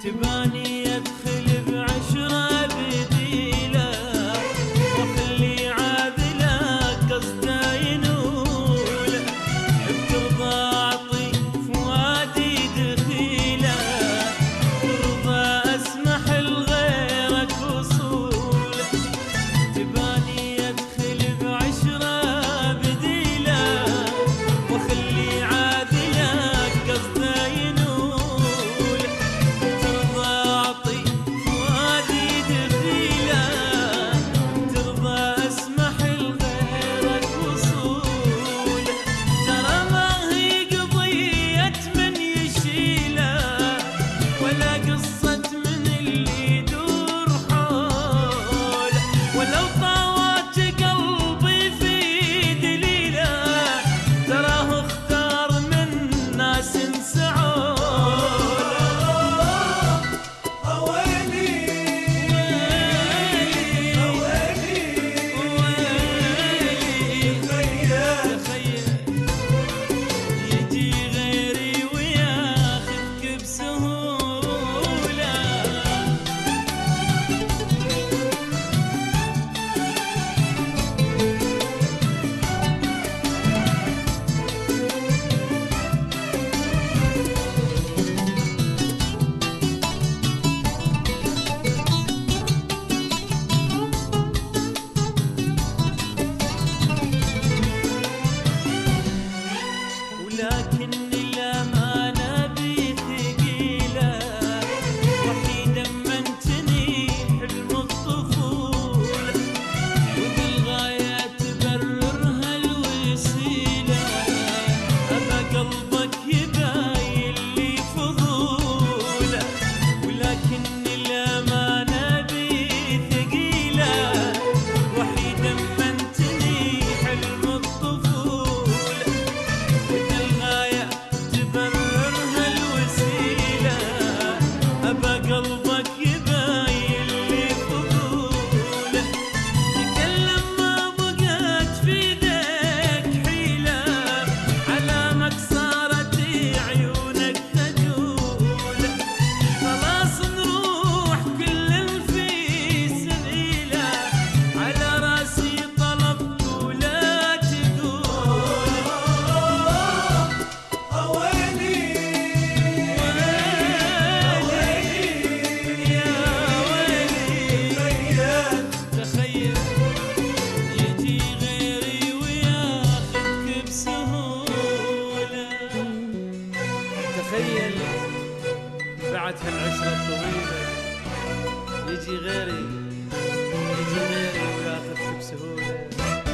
تباني ادخل بعشرة بديلة واخلي عاذلة قصده ينول، بترضى اعطي فؤادي دخيلة، ترضى اسمح لغيرك وصول. تباني ادخل بعشرة بديلة واخلي عاذلة قصده ينول، ترضى اعطي فؤادي دخيلة، ترضى اسمح لغيرك وصول. ترى ما هي قضية من يشيله ولا قصة من اللي يدور حوله، ولو طاوت قلبي في دليله تراه اختار من ناس سعوله. يجي غيري وياخذك بسهولة. ولكن الأمانة بي ثقيلة، وحيدا منتني حلم الطفولة، وبالغاية تبررها الوسيلة، أبا قلبك يباين لي فضوله. ولكن الأمانة بي ثقيلة، وحيدا منتني حلم الطفولة، وبالغاية تبررها الوسيلة، أبا قلبك يباين لي فضوله. تكلم ما بقت في يدك حيلة، على مكسرة عيونك خجولة، خلاص نروح كل في سبيله، على راسي طلبك ولا تقول. تخيل يجي غيري وياخذك بسهولة. تخيل بعد هالعشرة الطويلة يجي غيري وياخذك بسهولة.